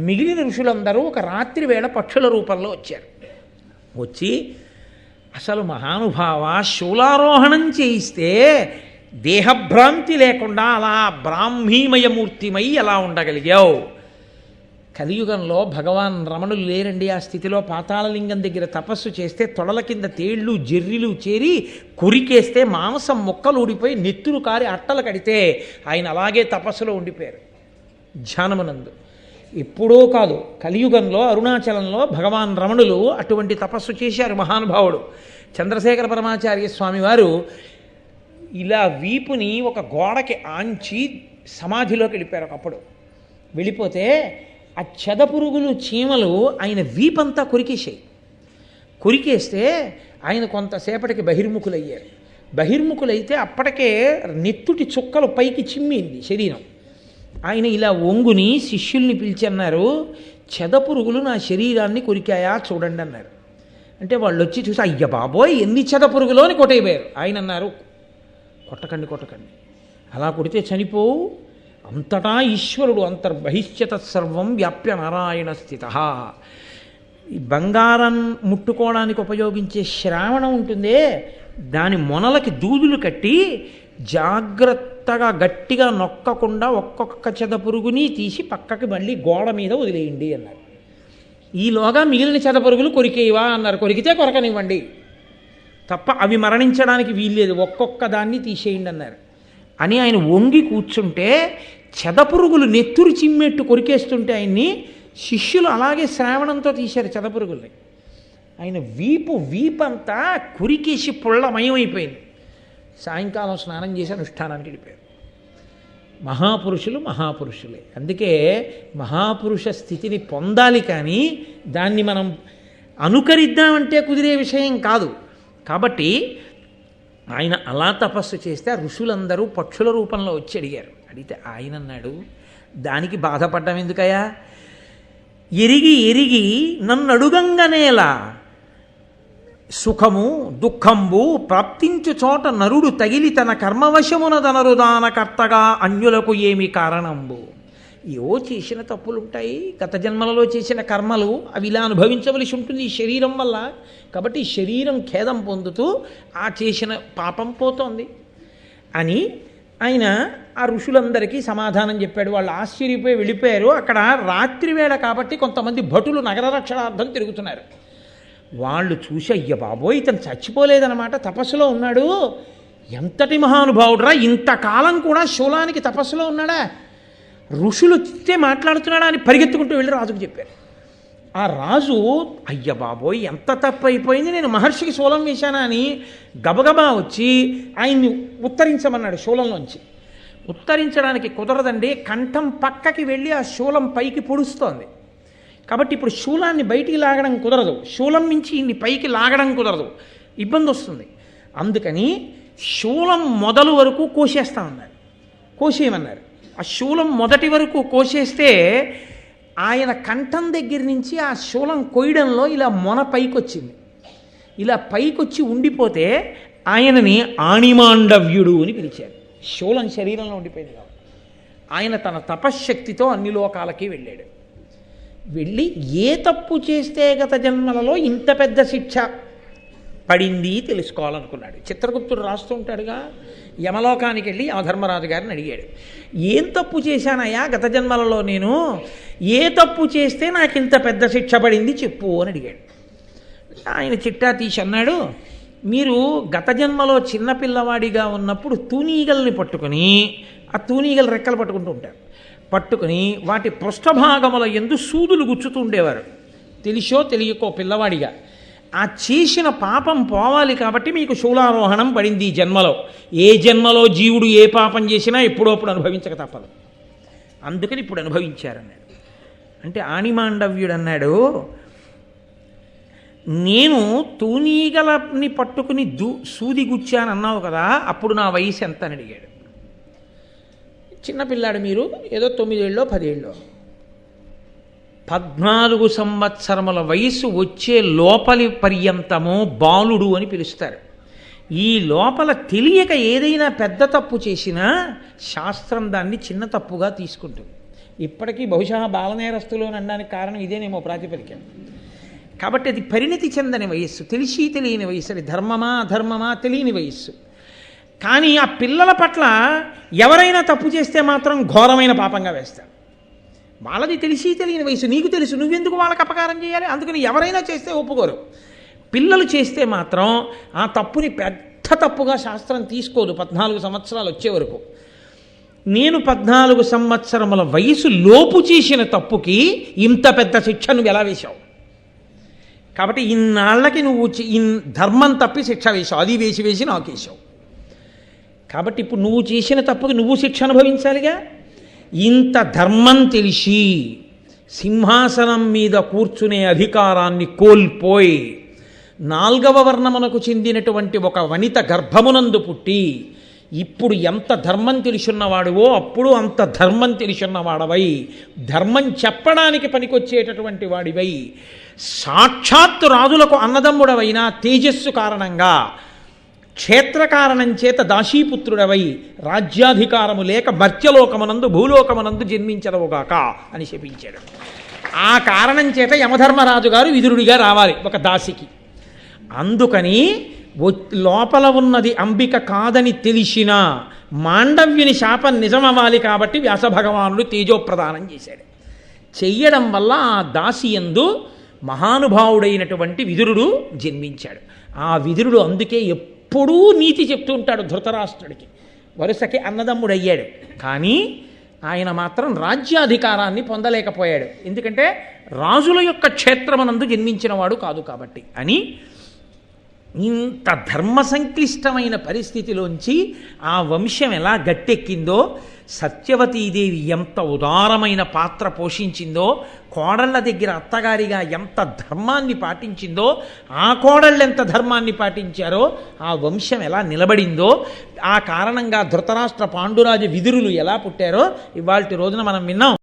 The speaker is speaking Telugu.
మిగిలిన ఋషులందరూ ఒక రాత్రి వేళ పక్షుల రూపంలో వచ్చారు. వచ్చి అసలు మహానుభావ శూలారోహణం చేయిస్తే దేహభ్రాంతి లేకుండా అలా బ్రాహ్మీమయమూర్తిమై ఎలా ఉండగలిగావు? కలియుగంలో భగవాన్ రమణులు లేరండి. ఆ స్థితిలో పాతాళలింగం దగ్గర తపస్సు చేస్తే తొడల కింద తేళ్లు జర్రిలు చేరి కొరికేస్తే మాంసం ముక్కలు ఊడిపోయి నెత్తురు కారి అట్టలు కడితే ఆయన అలాగే తపస్సులో ఉండిపోయారు ధ్యానమునందు. ఎప్పుడో కాదు, కలియుగంలో అరుణాచలంలో భగవాన్ రమణులు అటువంటి తపస్సు చేశారు. మహానుభావుడు చంద్రశేఖర పరమాచార్య స్వామి వారు ఇలా వీపుని ఒక గోడకి ఆంచి సమాధిలోకి వెళ్ళిపోయారు. ఒకప్పుడు వెళ్ళిపోతే ఆ చెదపురుగులు చీమలు ఆయన వీపంతా కొరికేసాయి. కొరికేస్తే ఆయన కొంతసేపటికి బహిర్ముఖులయ్యారు. బహిర్ముఖులైతే అప్పటికే నెత్తుటి చుక్కలు పైకి చిమ్మింది శరీరం. ఆయన ఇలా ఒంగుని శిష్యుల్ని పిలిచి అన్నారు, చెదపురుగులు నా శరీరాన్ని కొరికాయా చూడండి అన్నారు. అంటే వాళ్ళు వచ్చి చూసి అయ్య బాబోయ్ ఎన్ని చెదపురుగులో అని కొట్టేయబోయారు. ఆయన అన్నారు, కొట్టకండి కొట్టకండి, అలా కొడితే చనిపోవు, అంతటా ఈశ్వరుడు అంతర్బహిష్యత సర్వం వ్యాప్య నారాయణ స్థిత. ఈ బంగారం ముట్టుకోవడానికి ఉపయోగించే శ్రావణం ఉంటుందే, దాని మొనలకి దూదులు కట్టి జాగ్రత్తగా గట్టిగా నొక్కకుండా ఒక్కొక్క చెదపురుగుని తీసి పక్కకి మళ్ళీ గోడ మీద వదిలేయండి అన్నారు. ఈలోగా మిగిలిన చెదపురుగులు కొరికేవా అన్నారు. కొరికితే కొరకనివ్వండి తప్ప అవి మరణించడానికి వీల్లేదు, ఒక్కొక్క దాన్ని తీసేయండి అన్నారు. అని ఆయన వంగి కూర్చుంటే చెదపురుగులు నెత్తురు చిమ్మెట్టు కొరికేస్తుంటే ఆయన్ని శిష్యులు అలాగే శ్రావణంతో తీశారు చెదపురుగుల్ని. ఆయన వీపంతా కొరికేసి పుల్లమయమైపోయింది. సాయంకాలం స్నానం చేసి అనుష్ఠానానికి వెళ్ళిపోయారు. మహాపురుషులు మహాపురుషులే. అందుకే మహాపురుష స్థితిని పొందాలి, కానీ దాన్ని మనం అనుకరిద్దామంటే కుదిరే విషయం కాదు. కాబట్టి ఆయన అలా తపస్సు చేస్తే ఆ ఋషులందరూ పక్షుల రూపంలో వచ్చి అడిగారు. అడిగితే ఆయన అన్నాడు, దానికి బాధపడ్డం ఎందుకయ్యా? ఎరిగి ఎరిగి నన్ను అడుగంగనేలా సుఖము దుఃఖంబు ప్రాప్తించు చోట నరుడు తగిలి తన కర్మవశమున దనరుదానకర్తగా అన్యులకు ఏమి కారణంబు. ఏవో చేసిన తప్పులుంటాయి, గత జన్మలలో చేసిన కర్మలు, అవి ఇలా అనుభవించవలసి ఉంటుంది ఈ శరీరం వల్ల. కాబట్టి ఈ శరీరం ఖేదం పొందుతూ ఆ చేసిన పాపం పోతోంది అని ఆయన ఆ ఋషులందరికీ సమాధానం చెప్పాడు. వాళ్ళు ఆశ్చర్యపోయి వెళ్ళిపోయారు. అక్కడ రాత్రి వేళ కాబట్టి కొంతమంది భటులు నగర రక్షణార్థం తిరుగుతున్నారు. వాళ్ళు చూసి అయ్య బాబోయ్ ఇతను చచ్చిపోలేదన్నమాట, తపస్సులో ఉన్నాడు, ఎంతటి మహానుభావుడురా, ఇంతకాలం కూడా శూలానికి తపస్సులో ఉన్నాడా, ఋషులు వస్తే మాట్లాడుతున్నాడా అని పరిగెత్తుకుంటూ వెళ్ళి రాజుకు చెప్పారు. ఆ రాజు అయ్య బాబోయ్ ఎంత తప్పు అయిపోయింది, నేను మహర్షికి శూలం వేశానా అని గబగబా వచ్చి ఆయన్ని ఉత్తరించమన్నాడు. శూలంలోంచి ఉత్తరించడానికి కుదరదండి, కంఠం పక్కకి వెళ్ళి ఆ శూలం పైకి పొడుస్తోంది. కాబట్టి ఇప్పుడు శూలాన్ని బయటికి లాగడం కుదరదు, శూలం నుంచి ఇన్ని పైకి లాగడం కుదరదు, ఇబ్బంది వస్తుంది. అందుకని శూలం మొదలు వరకు కోసేస్తామన్నారు, కోసేయమన్నారు. ఆ శూలం మొదటి వరకు కోసేస్తే ఆయన కంఠం దగ్గర నుంచి ఆ శూలం కొయ్యడంలో ఇలా మొన పైకొచ్చింది. ఇలా పైకొచ్చి ఉండిపోతే ఆయనని ఆణిమాండవ్యుడు అని పిలిచారు. శూలం శరీరంలో ఉండిపోయింది కాబట్టి ఆయన తన తపశ్శక్తితో అన్ని లోకాలకి వెళ్ళాడు. వెళ్ళి ఏ తప్పు చేస్తే గత జన్మలలో ఇంత పెద్ద శిక్ష పడింది తెలుసుకోవాలనుకున్నాడు. చిత్రగుప్తుడు రాస్తూ ఉంటాడుగా, యమలోకానికి వెళ్ళి యమధర్మరాజు గారిని అడిగాడు, ఏం తప్పు చేశానయ్యా గత జన్మలలో, నేను ఏ తప్పు చేస్తే నాకు ఇంత పెద్ద శిక్ష పడింది చెప్పు అని అడిగాడు. ఆయన చిట్టా తీసి అన్నాడు, మీరు గత జన్మలో చిన్నపిల్లవాడిగా ఉన్నప్పుడు తూనీగల్ని పట్టుకొని, ఆ తూనీగలు రెక్కలు పట్టుకుంటూ ఉంటారు, పట్టుకుని వాటి పృష్ఠభాగముల యందు సూదులు గుచ్చుతూ ఉండేవారు, తెలిసో తెలియకో పిల్లవాడిగా. ఆ చేసిన పాపం పోవాలి కాబట్టి మీకు శూలారోహణం పడింది ఈ జన్మలో. ఏ జన్మలో జీవుడు ఏ పాపం చేసినా ఎప్పుడోప్పుడు అనుభవించక తప్పదు, అందుకని ఇప్పుడు అనుభవించారన్నాడు. అంటే ఆణిమాండవ్యుడు అన్నాడు, నేను తూనీగలని పట్టుకుని సూది గుచ్చానన్నావు కదా, అప్పుడు నా వయసు ఎంత అని అడిగాడు. చిన్నపిల్లాడు మీరు, ఏదో 9 ఏళ్ళో 10 ఏళ్ళో, 14 సంవత్సరముల వయసు వచ్చే లోపలి పర్యంతము బాలుడు అని పిలుస్తారు. ఈ లోపల తెలియక ఏదైనా పెద్ద తప్పు చేసినా శాస్త్రం దాన్ని చిన్న తప్పుగా తీసుకుంటుంది. ఇప్పటికీ బహుశా బాలనేరస్తులు అని అనడానికి కారణం ఇదేనేమో ప్రాతిపదిక. కాబట్టి అది పరిణతి చెందని వయస్సు, తెలిసి తెలియని వయస్సు, అది ధర్మమా అధర్మమా తెలియని వయస్సు. కానీ ఆ పిల్లల పట్ల ఎవరైనా తప్పు చేస్తే మాత్రం ఘోరమైన పాపంగా వేస్తారు. వాళ్ళది తెలిసి తెలియని వయసు, నీకు తెలుసు, నువ్వెందుకు వాళ్ళకి అపకారం చేయాలి, అందుకని ఎవరైనా చేస్తే ఒప్పుకోరు. పిల్లలు చేస్తే మాత్రం ఆ తప్పుని పెద్ద తప్పుగా శాస్త్రం తీసుకోదు 14 సంవత్సరాలు వచ్చే వరకు. నేను 14 సంవత్సరముల వయసు లోపు చేసిన తప్పుకి ఇంత పెద్ద శిక్ష నువ్వు ఎలా వేశావు? కాబట్టి ఇన్నాళ్ళకి నువ్వు ధర్మం తప్పి శిక్ష వేశావు, అది వేసి నాకు వేశావు. కాబట్టి ఇప్పుడు నువ్వు చేసిన తప్పుకి నువ్వు శిక్ష అనుభవించాలిగా. ఇంత ధర్మం తెలిసి సింహాసనం మీద కూర్చునే అధికారాన్ని కోల్పోయి 4వ వర్ణమునకు చెందినటువంటి ఒక వనిత గర్భమునందు పుట్టి ఇప్పుడు ఎంత ధర్మం తెలిసున్నవాడువో అప్పుడు అంత ధర్మం తెలిసున్నవాడవై ధర్మం చెప్పడానికి పనికొచ్చేటటువంటి వాడివై సాక్షాత్తు రాజులకు అన్నదమ్ముడవైన తేజస్సు కారణంగా క్షేత్రకారణం చేత దాసీపుత్రుడవై రాజ్యాధికారము లేక మర్త్యలోకమునందు భూలోకమునందు జన్మించదవుగాక అని శపించాడు. ఆ కారణం చేత యమధర్మరాజు గారు విదురుడిగా రావాలి ఒక దాసికి. అందుకని లోపల ఉన్నది అంబిక కాదని తెలిసిన మాండవ్యుని శాపం నిజమవ్వాలి కాబట్టి వ్యాసభగవానుడు తేజోప్రదానం చేశాడు. చెయ్యడం వల్ల ఆ దాసియందు మహానుభావుడైనటువంటి విదురుడు జన్మించాడు. ఆ విదురుడు అందుకే ఎప్పుడూ నీతి చెప్తూ ఉంటాడు ధృతరాష్ట్రుడికి. వరుసకి అన్నదమ్ముడయ్యాడు, కానీ ఆయన మాత్రం రాజ్యాధికారాన్ని పొందలేకపోయాడు. ఎందుకంటే రాజుల యొక్క క్షేత్రమనందు జన్మించినవాడు కాదు కాబట్టి అని. ఇంత ధర్మ సంక్లిష్టమైన పరిస్థితిలోంచి ఆ వంశం ఎలా గట్టెక్కిందో, సత్యవతీదేవి ఎంత ఉదారమైన పాత్ర పోషించిందో, కోడళ్ళ దగ్గర అత్తగారిగా ఎంత ధర్మాన్ని పాటించిందో, ఆ కోడళ్ళు ఎంత ధర్మాన్ని పాటించారో, ఆ వంశం ఎలా నిలబడిందో, ఆ కారణంగా ధృతరాష్ట్ర పాండురాజు విదురులు ఎలా పుట్టారో ఇవాల్టి రోజున మనం విన్నాం.